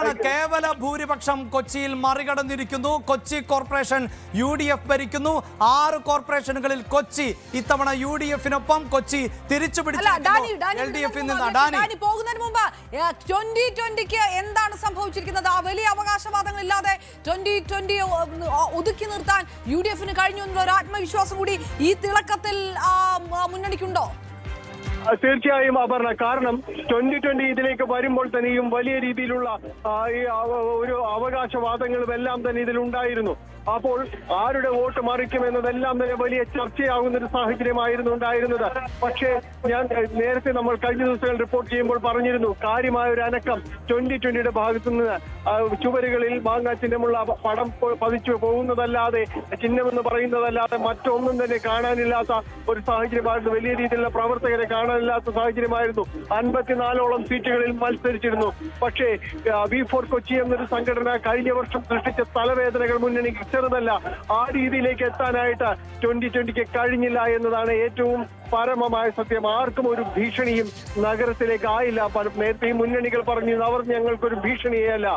ഇത്തവണ കേവല ഭൂരിപക്ഷം കൊച്ചിയിൽ മറികടന്നിരിക്കുന്നു. കൊച്ചി കോർപ്പറേഷൻ UDF ഭരിക്കുന്നു. 6 കോർപ്പറേഷനുകളിൽ കൊച്ചി ഇത്തവണ UDF-നൊപ്പം കൊച്ചി തിരിച്ചു പോകുന്നതിന് മുമ്പ് 2020-ക്ക് എന്താണ് സംഭവിച്ചിരിക്കുന്നത്? ആ വലിയ അവകാശവാദങ്ങളില്ലാതെ 2020 ഒതുക്കി നിർത്താൻ UDF-ന് കഴിഞ്ഞു എന്നുള്ള ഒരു ആത്മവിശ്വാസം കൂടി ഈ തിളക്കത്തിൽ മുന്നണിക്കുണ്ടോ? തീർച്ചയായും അപർണ, കാരണം 2020 ഇതിലേക്ക് വരുമ്പോൾ തന്നെയും വലിയ രീതിയിലുള്ള ഒരു അവകാശവാദങ്ങളും എല്ലാം തന്നെ ഇതിലുണ്ടായിരുന്നു. അപ്പോൾ ആരുടെ വോട്ട് മറിക്കുമെന്നതെല്ലാം തന്നെ വലിയ ചർച്ചയാകുന്ന ഒരു സാഹചര്യമായിരുന്നു ഉണ്ടായിരുന്നത്. പക്ഷേ നേരത്തെ നമ്മൾ കഴിഞ്ഞ ദിവസങ്ങൾ റിപ്പോർട്ട് ചെയ്യുമ്പോൾ പറഞ്ഞിരുന്നു, കാര്യമായ ഒരു അനക്കം 2020-യുടെ ഭാഗത്തു നിന്ന് ചുവരുകളിൽ മാങ്ങാചിഹ്നമുള്ള പടം പതിച്ചു പോകുന്നതല്ലാതെ, ചിഹ്നമെന്ന് പറയുന്നതല്ലാതെ മറ്റൊന്നും തന്നെ കാണാനില്ലാത്ത ഒരു സാഹചര്യമായിരുന്നു. വലിയ രീതിയിലുള്ള പ്രവർത്തകരെ കാണാനില്ലാത്ത സാഹചര്യമായിരുന്നു. 54ഓളം സീറ്റുകളിൽ മത്സരിച്ചിരുന്നു. പക്ഷേ V4 കൊച്ചി എന്നൊരു സംഘടന കഴിഞ്ഞ വർഷം സൃഷ്ടിച്ച തലവേദനകൾ മുന്നണിക്ക് ചെറുതല്ല. ആ രീതിയിലേക്ക് എത്താനായിട്ട് 2020-ക്ക് കഴിഞ്ഞില്ല എന്നതാണ് ഏറ്റവും പരമമായ സത്യം. ആർക്കും ഒരു ഭീഷണിയും നഗരത്തിലേക്ക് ആയില്ല. നേരത്തെ മുന്നണികൾ പറഞ്ഞു, അവർ ഞങ്ങൾക്കൊരു ഭീഷണിയല്ല.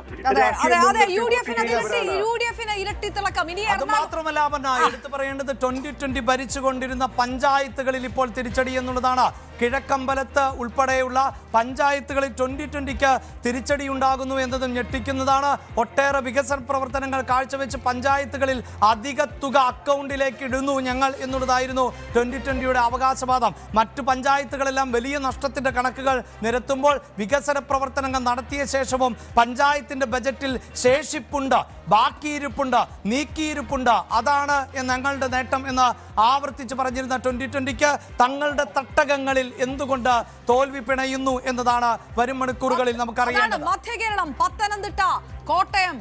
അത് മാത്രമല്ല എടുത്തു പറയേണ്ടത്, 2020 ഭരിച്ചുകൊണ്ടിരുന്ന പഞ്ചായത്തുകളിൽ ഇപ്പോൾ തിരിച്ചടി എന്നുള്ളതാണ്. കിഴക്കമ്പലത്ത് ഉൾപ്പെടെയുള്ള പഞ്ചായത്തുകളിൽ 2020-ക്ക് തിരിച്ചടി ഉണ്ടാകുന്നു എന്നതും ഞെട്ടിക്കുന്നതാണ്. ഒട്ടേറെ വികസന പ്രവർത്തനങ്ങൾ കാഴ്ചവെച്ച് പഞ്ചായത്തുകളിൽ അധിക തുക അക്കൗണ്ടിലേക്ക് ഇടുന്നു ഞങ്ങൾ എന്നുള്ളതായിരുന്നു 2020-യുടെ അവകാശവാദം. മറ്റു പഞ്ചായത്തുകളെല്ലാം വലിയ നഷ്ടത്തിന്റെ കണക്കുകൾ നിരത്തുമ്പോൾ വികസന പ്രവർത്തനങ്ങൾ നടത്തിയ ശേഷവും പഞ്ചായത്തിന്റെ ബജറ്റിൽ ശേഷിപ്പുണ്ട്, ബാക്കിയിരിപ്പുണ്ട്, നീക്കിയിരിപ്പുണ്ട്. അതാണ് ഞങ്ങളുടെ നേട്ടം എന്ന് ആവർത്തിച്ച് പറഞ്ഞിരുന്ന 2020-ക്ക് തങ്ങളുടെ തട്ടകങ്ങളിൽ എന്തുകൊണ്ട് തോൽവി പിണയുന്നു എന്നതാണ് വരും മണിക്കൂറുകളിൽ നമുക്കറിയാം. മധ്യ കേരളം, പത്തനംതിട്ട, കോട്ടയം,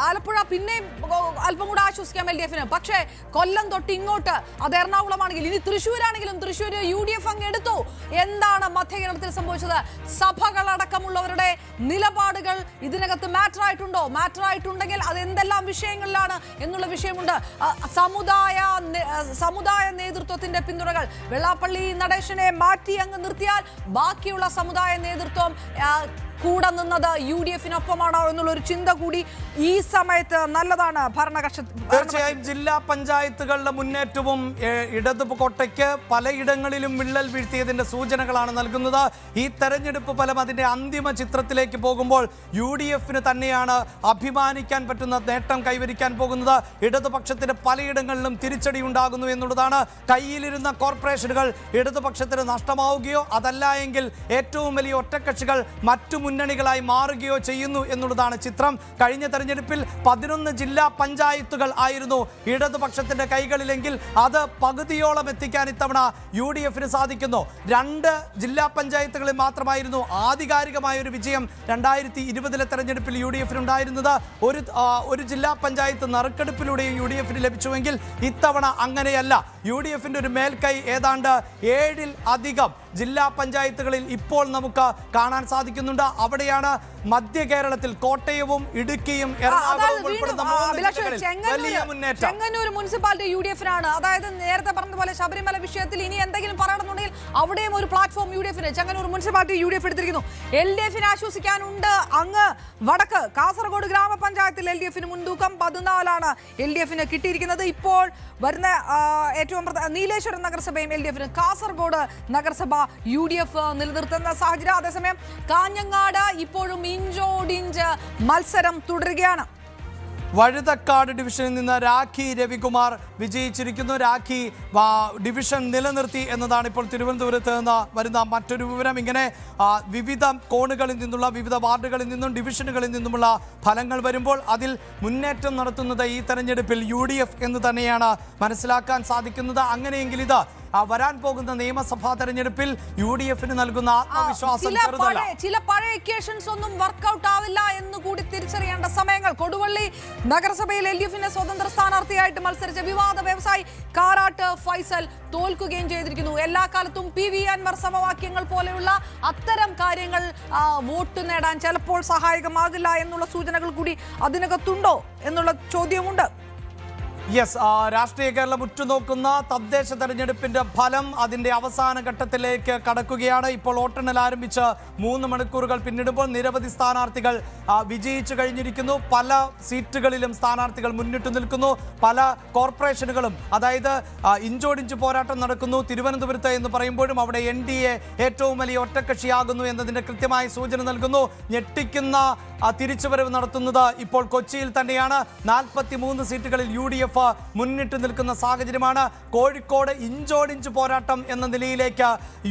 ആലപ്പുഴ പിന്നെയും അല്പം കൂടെ ആശ്വസിക്കാം LDF-ന്. പക്ഷേ കൊല്ലം തൊട്ട് ഇങ്ങോട്ട് അത് എറണാകുളമാണെങ്കിൽ, ഇനി തൃശ്ശൂരാണെങ്കിലും തൃശ്ശൂർ UDF അങ്ങ് എടുത്തു. എന്താണ് മധ്യ കേരളത്തിൽ സംഭവിച്ചത്? സഭകളടക്കമുള്ളവരുടെ നിലപാടുകൾ ഇതിനകത്ത് മാറ്റർ ആയിട്ടുണ്ടോ? മാറ്റർ ആയിട്ടുണ്ടെങ്കിൽ അത് എന്തെല്ലാം വിഷയങ്ങളിലാണ് എന്നുള്ള വിഷയമുണ്ട്. സമുദായ നേതൃത്വത്തിന്റെ പിന്തുണകൾ, വെള്ളാപ്പള്ളി നടേശനെ മാറ്റി അങ്ങ് നിർത്തിയാൽ ബാക്കിയുള്ള സമുദായ നേതൃത്വം കൂടെ നിന്നത് UDF-നൊപ്പമാണോ എന്നുള്ളൊരു ചിന്ത കൂടി ഈ സമയത്ത് നല്ലതാണ് ഭരണകക്ഷ. തീർച്ചയായും ജില്ലാ പഞ്ചായത്തുകളുടെ മുന്നേറ്റവും ഇടതു കോട്ടയ്ക്ക് പലയിടങ്ങളിലും വിള്ളൽ വീഴ്ത്തിയതിന്റെ സൂചനകളാണ് നൽകുന്നത്. ഈ തെരഞ്ഞെടുപ്പ് ഫലം അതിന്റെ അന്തിമ ചിത്രത്തിലേക്ക് പോകുമ്പോൾ UDF-ന് തന്നെയാണ് അഭിമാനിക്കാൻ പറ്റുന്ന നേട്ടം കൈവരിക്കാൻ പോകുന്നത്. ഇടതുപക്ഷത്തിന് പലയിടങ്ങളിലും തിരിച്ചടി ഉണ്ടാകുന്നു എന്നുള്ളതാണ്. കയ്യിലിരുന്ന കോർപ്പറേഷനുകൾ ഇടതുപക്ഷത്തിന് നഷ്ടമാവുകയോ അതല്ല എങ്കിൽ ഏറ്റവും വലിയ ഒറ്റക്കക്ഷികൾ മറ്റു മുന്നണികളായി മാറുകയോ ചെയ്യുന്നു എന്നുള്ളതാണ് ചിത്രം. കഴിഞ്ഞ തെരഞ്ഞെടുപ്പിൽ 11 ജില്ലാ പഞ്ചായത്തുകൾ ആയിരുന്നു ഇടതുപക്ഷത്തിന്റെ കൈകളിലെങ്കിൽ അത് പകുതിയോളം എത്തിക്കാൻ ഇത്തവണ UDF-ന് സാധിക്കുന്നു. 2 ജില്ലാ പഞ്ചായത്തുകളിൽ മാത്രമായിരുന്നു ആധികാരികമായ ഒരു വിജയം 2020-ലെ തെരഞ്ഞെടുപ്പിൽ UDF-ന് ഉണ്ടായിരുന്നത്. ഒരു ജില്ലാ പഞ്ചായത്ത് നറുക്കെടുപ്പിലൂടെയും UDF-ന് ലഭിച്ചുവെങ്കിൽ ഇത്തവണ അങ്ങനെയല്ല. UDF-ന്റെ ഒരു മേൽക്കൈ ഏതാണ്ട് 7-ൽ അധികം ജില്ലാ പഞ്ചായത്തുകളിൽ ഇപ്പോൾ നമുക്ക് കാണാൻ സാധിക്കുന്നുണ്ട്. അവിടെയാണ് മധ്യ കേരളത്തിൽ കോട്ടയവും ഇടുക്കിയും എറണാകുളവും ഉൾപ്പെടുന്ന വലിയ മുന്നേറ്റം. ചെങ്ങന്നൂർ മുനിസിപ്പാലിറ്റി UDF-നാണ്. അതായത് നേരത്തെ പറഞ്ഞതുപോലെ ശബരിമല വിഷയത്തിൽ ഇനി എന്തെങ്കിലും പറയണമെന്നുണ്ടെങ്കിൽ അവിടെയും ഒരു പ്ലാറ്റ്ഫോം UDF-ന്, ചെങ്ങന്നൂർ മുനിസിപ്പാലിറ്റി UDF എടുത്തിരിക്കുന്നു. LDF-ന് ആശ്വസിക്കാനുണ്ട് അങ്ങ് വടക്ക്. കാസർഗോഡ് ഗ്രാമപഞ്ചായത്തിൽ LDF-ന് മുൻതൂക്കം 14ആണ് LDF-ന് കിട്ടിയിരിക്കുന്നത്. ഇപ്പോൾ വരുന്ന ഏറ്റവും നീലേശ്വരം നഗരസഭയും LDF-ന്, കാസർഗോഡ് നഗരസഭ UDF നിലനിർത്തുന്ന സാഹചര്യം. അതേസമയം കാഞ്ഞങ്ങാട് ഇപ്പോഴും ഇഞ്ചോടിഞ്ച് മത്സരം തുടരുകയാണ്. വഴുതക്കാട് ഡിവിഷനിൽ നിന്ന് രാഖി രവികുമാർ വിജയിച്ചിരിക്കുന്നു. രാഖി ഡിവിഷൻ നിലനിർത്തി എന്നതാണ് ഇപ്പോൾ തിരുവനന്തപുരത്ത് നിന്ന് വരുന്ന മറ്റൊരു വിവരം. ഇങ്ങനെ വിവിധ കോണുകളിൽ നിന്നുള്ള, വിവിധ വാർഡുകളിൽ നിന്നും ഡിവിഷനുകളിൽ നിന്നുമുള്ള ഫലങ്ങൾ വരുമ്പോൾ അതിൽ മുന്നേറ്റം നടത്തുന്നത് ഈ തെരഞ്ഞെടുപ്പിൽ UDF എന്ന് തന്നെയാണ് മനസ്സിലാക്കാൻ സാധിക്കുന്നത്. അങ്ങനെയെങ്കിൽ ഇത് വരാൻ പോകുന്ന നിയമസഭാ തെരഞ്ഞെടുപ്പിൽ UDF-ന് നൽകുന്ന ആത്മവിശ്വാസം ചെറുതല്ല. ചില പഴയ ഇക്വേഷൻസ് ഒന്നും വർക്ക്ഔട്ട് ആവില്ല എന്ന് കൂടി തിരിച്ചറിയേണ്ട സമയങ്ങൾ. കൊടുവള്ളി നഗരസഭയിൽ LDF-ന് സ്വതന്ത്ര സ്ഥാനാർത്ഥിയായിട്ട് മത്സരിച്ച വിവാദ വ്യവസായി കാരാട്ട് ഫൈസൽ തോൽക്കുകയും ചെയ്തിരിക്കുന്നു. എല്ലാ കാലത്തും PV അൻവർ സമവാക്യങ്ങൾ പോലെയുള്ള അത്തരം കാര്യങ്ങൾ വോട്ട് നേടാൻ ചിലപ്പോൾ സഹായകമാകില്ല എന്നുള്ള സൂചനകൾ കൂടി അതിനകത്തുണ്ടോ എന്നുള്ള ചോദ്യമുണ്ട്. യെസ്, രാഷ്ട്രീയ കേരളം ഉറ്റുനോക്കുന്ന തദ്ദേശ തെരഞ്ഞെടുപ്പിന്റെ ഫലം അതിന്റെ അവസാന ഘട്ടത്തിലേക്ക് കടക്കുകയാണ്. ഇപ്പോൾ വോട്ടെണ്ണൽ ആരംഭിച്ച് 3 മണിക്കൂറുകൾ പിന്നിടുമ്പോൾ നിരവധി സ്ഥാനാർത്ഥികൾ വിജയിച്ചു കഴിഞ്ഞിരിക്കുന്നു. പല സീറ്റുകളിലും സ്ഥാനാർത്ഥികൾ മുന്നിട്ട് നിൽക്കുന്നു. പല കോർപ്പറേഷനുകളും, അതായത് ഇഞ്ചോടിഞ്ച് പോരാട്ടം നടക്കുന്നു. തിരുവനന്തപുരത്ത് എന്ന് പറയുമ്പോഴും അവിടെ NDA ഏറ്റവും വലിയ ഒറ്റക്കക്ഷിയാകുന്നു എന്നതിന്റെ കൃത്യമായ സൂചന നൽകുന്നു. ഞെട്ടിക്കുന്ന തിരിച്ചുവരവ് നടത്തുന്നത് ഇപ്പോൾ കൊച്ചിയിൽ തന്നെയാണ്. 43 സീറ്റുകളിൽ UDF മുന്നിട്ട് നിൽക്കുന്ന സാഹചര്യമാണ്. കോഴിക്കോട് ഇഞ്ചോടിഞ്ച് പോരാട്ടം എന്ന നിലയിലേക്ക്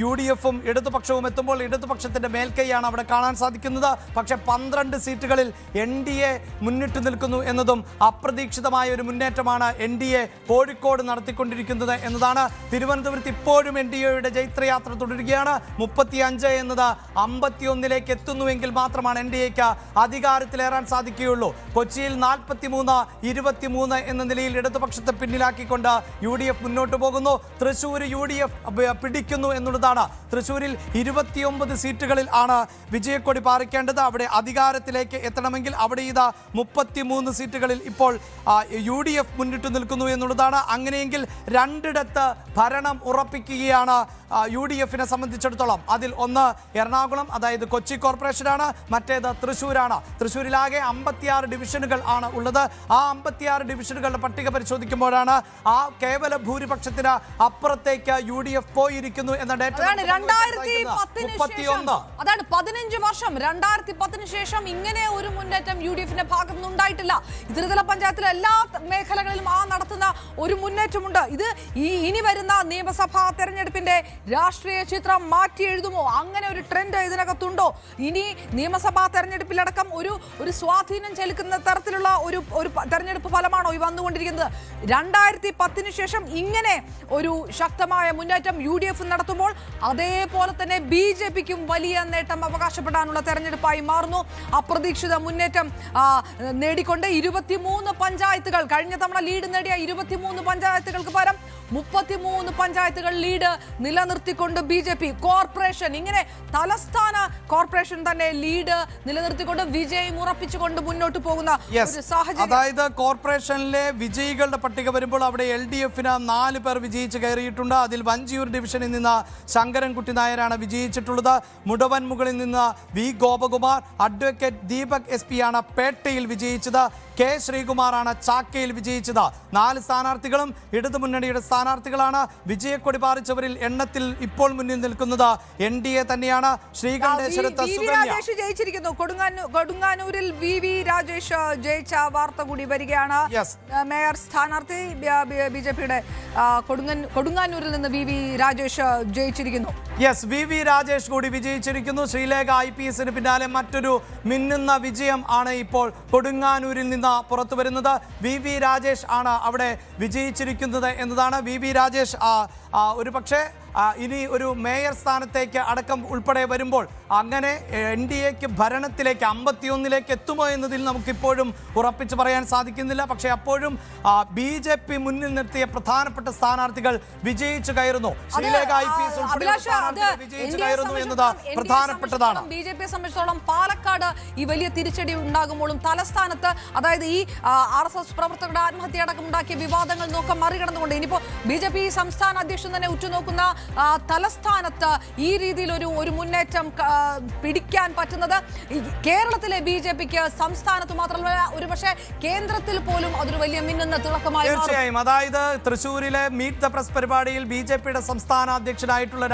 UDFും ഇടതുപക്ഷവും എത്തുമ്പോൾ ഇടതുപക്ഷത്തിന്റെ മേൽക്കൈയാണ് അവിടെ കാണാൻ സാധിക്കുന്നത്. പക്ഷേ 12 സീറ്റുകളിൽ NDA മുന്നിട്ട് നിൽക്കുന്നു എന്നതും അപ്രതീക്ഷിതമായ ഒരു മുന്നേറ്റമാണ് NDA കോഴിക്കോട് നടത്തിക്കൊണ്ടിരിക്കുന്നത് എന്നതാണ്. തിരുവനന്തപുരത്ത് ഇപ്പോഴും NDAയുടെ ജൈത്രയാത്ര തുടരുകയാണ്. 35 എന്നത് 51ലേക്ക് എത്തുന്നുവെങ്കിൽ മാത്രമാണ് NDAക്ക് അധികാരത്തിലേറാൻ സാധിക്കുകയുള്ളൂ. കൊച്ചിയിൽ 43-23 എന്ന നിലയിൽ ഇടതുപക്ഷത്തെ പിന്നിലാക്കിക്കൊണ്ട് UDF മുന്നോട്ട് പോകുന്നു. തൃശ്ശൂർ UDF പിടിക്കുന്നു എന്നുള്ളതാണ്. തൃശ്ശൂരിൽ 29 സീറ്റുകളിൽ ആണ് വിജയക്കൊടി പാറിക്കേണ്ടത്. അവിടെ അധികാരത്തിലേക്ക് എത്തണമെങ്കിൽ അവിടെ ഇതാ 33 സീറ്റുകളിൽ ഇപ്പോൾ UDF മുന്നിട്ട് നിൽക്കുന്നു എന്നുള്ളതാണ്. അങ്ങനെയെങ്കിൽ 2ഇടത്ത് ഭരണം ഉറപ്പിക്കുകയാണ് UDFിനെ സംബന്ധിച്ചിടത്തോളം. അതിൽ ഒന്ന് എറണാകുളം, അതായത് കൊച്ചി കോർപ്പറേഷനാണ്. മറ്റേത് തൃശ്ശൂരാണ്. തൃശ്ശൂരിലാകെ 56 ഡിവിഷനുകൾ ആണ് ഉള്ളത്. ആ 56 ഡിവിഷനുകളുടെ പട്ടിക പരിശോധിക്കുമ്പോഴാണ് ആ കേവല ഭൂരിപക്ഷത്തിന് അപ്പുറത്തേക്ക് UDF പോയിരിക്കുന്നു എന്ന ഡേറ്റ. അതാണ് 15 വർഷം 2010 ശേഷം ഇങ്ങനെ ഒരു മുന്നേറ്റം UDFിന്റെ ഭാഗത്തു നിന്നുണ്ടായിട്ടില്ല. ത്രിതല പഞ്ചായത്തിലെ എല്ലാ മേഖലകളിലും നടത്തുന്ന ഒരു മുന്നേറ്റമുണ്ട്. ഇത് ഇനി വരുന്ന നിയമസഭാ തെരഞ്ഞെടുപ്പിന്റെ രാഷ്ട്രീയ ചിത്രം മാറ്റി എഴുതുമോ? അങ്ങനെ ഒരു ട്രെൻഡ് ഇതിനകത്തുണ്ടോ? ഇനി നിയമസഭാ തെരഞ്ഞെടുപ്പിലടക്കം ഒരു സ്വാധീനം ചെലുക്കുന്ന തരത്തിലുള്ള ഒരു തെരഞ്ഞെടുപ്പ് ഫലമാണോ ഈ വന്നുകൊണ്ടിരിക്കുന്നത്? 2010 ശേഷം ഇങ്ങനെ ഒരു ശക്തമായ മുന്നേറ്റം UDF നടത്തുമ്പോൾ അതേപോലെ തന്നെ BJPക്കും വലിയ നേട്ടം അവകാശപ്പെടാനുള്ള തെരഞ്ഞെടുപ്പായി മാറുന്നു. അപ്രതീക്ഷിത മുന്നേറ്റം നേടിക്കൊണ്ട് 23 പഞ്ചായത്തുകൾ, കഴിഞ്ഞ തവണ ലീഡ് നേടിയ 23 പഞ്ചായത്തുകൾക്ക് പകരം 33 പഞ്ചായത്തുകൾ ലീഡ് നിലനിർത്തിക്കൊണ്ട് BJP കോർപ്പറേഷൻ, ഇങ്ങനെ തലസ്ഥാന കോർപ്പറേഷൻ തന്നെ ലീഡ് നിലനിർത്തിക്കൊണ്ട് വിജയം ഉറപ്പിച്ചുകൊണ്ട് മുന്നോട്ട് പോകുന്ന ഒരു സാഹചര്യം. അതായത് കോർപ്പറേഷനിലെ വിജയികളുടെ പട്ടിക വരുമ്പോൾ അവിടെ LDFന് 4 പേർ വിജയിച്ച് കയറിയിട്ടുണ്ട്. അതിൽ വഞ്ചിയൂർ ഡിവിഷനിൽ നിന്ന് ശങ്കരൻകുട്ടി നായരാണ് വിജയിച്ചിട്ടുള്ളത്. മുടവൻമുകളിൽ നിന്ന് V Gopakumar, advocate Deepak SP ആണ് പേട്ടയിൽ വിജയിച്ചത്. K ശ്രീകുമാറാണ് ചാക്കയിൽ വിജയിച്ചത്. 4 സ്ഥാനാർത്ഥികളും ഇടതുമുന്നണിയുടെ സ്ഥാനാർത്ഥികളാണ്. വിജയക്കൊടി പാറിച്ചവരിൽ എണ്ണത്തിൽ ഇപ്പോൾ മുന്നിൽ നിൽക്കുന്നത് NDA തന്നെയാണ്. ശ്രീകണ്ഠേശ്വരത്ത് ജയിച്ചിരിക്കുന്നു. കൊടുങ്ങാനൂരിൽ VV രാജേഷ് ജയിച്ച വാർത്ത കൂടി വരികയാണ്. മേയർ സ്ഥാനാർത്ഥി BJPയുടെ കൊടുങ്ങാനൂരിൽ നിന്ന് VV രാജേഷ് ജയിച്ചിരിക്കുന്നു. VV രാജേഷ് കൂടി വിജയിച്ചിരിക്കുന്നു. ശ്രീലേഖ IPSന് പിന്നാലെ മറ്റൊരു മിന്നുന്ന വിജയം ആണ് ഇപ്പോൾ കൊടുങ്ങാനൂരിൽ നിന്ന് പുറത്തു വരുന്നത്. VV രാജേഷ് ആണ് അവിടെ വിജയിച്ചിരിക്കുന്നത് എന്നതാണ്. VV രാജേഷ് ഒരു പക്ഷേ ഇനി ഒരു മേയർ സ്ഥാനത്തേക്ക് അടക്കം ഉൾപ്പെടെ വരുമ്പോൾ അങ്ങനെ NDAക്ക് ഭരണത്തിലേക്ക് 51ലേക്ക് എത്തുമോ എന്നതിൽ നമുക്കിപ്പോഴും ഉറപ്പിച്ച് പറയാൻ സാധിക്കുന്നില്ല. പക്ഷേ അപ്പോഴും BJP മുന്നിൽ നിർത്തിയ പ്രധാനപ്പെട്ട സ്ഥാനാർത്ഥികൾ വിജയിച്ചു കയറുന്നു. ശ്രീലേഖ IPS ഉൾപ്പെടെ വിജയിച്ചു കയറുന്നു എന്നത് പ്രധാനപ്പെട്ടതാണ്. BJPയെ സംബന്ധിച്ചിടത്തോളം പാലക്കാട് ഈ വലിയ തിരിച്ചടി ഉണ്ടാകുമ്പോഴും തലസ്ഥാനത്ത്, അതായത് ഈ RSS പ്രവർത്തകരുടെ ആത്മഹത്യ അടക്കം ഉണ്ടാക്കിയ വിവാദങ്ങൾ നോക്കാൻ മറികടന്നുകൊണ്ട് ഇനിയിപ്പോൾ BJP സംസ്ഥാന അധ്യക്ഷൻ തന്നെ ഉറ്റുനോക്കുന്ന തലസ്ഥാനത്ത് ഈ രീതിയിൽ ഒരു മുന്നേറ്റം പിടിക്കാൻ പറ്റുന്നത് കേരളത്തിലെ BJPക്ക് സംസ്ഥാനത്ത് മാത്രമല്ല ഒരുപക്ഷെ കേന്ദ്രത്തിൽ പോലും അതൊരു വലിയ മിന്നുന്ന തിളക്കമായി. തീർച്ചയായും, അതായത് തൃശ്ശൂരിലെ മീറ്റ് ദ പ്രസ് പരിപാടിയിൽ BJPയുടെ സംസ്ഥാന അധ്യക്ഷനായിട്ടുള്ള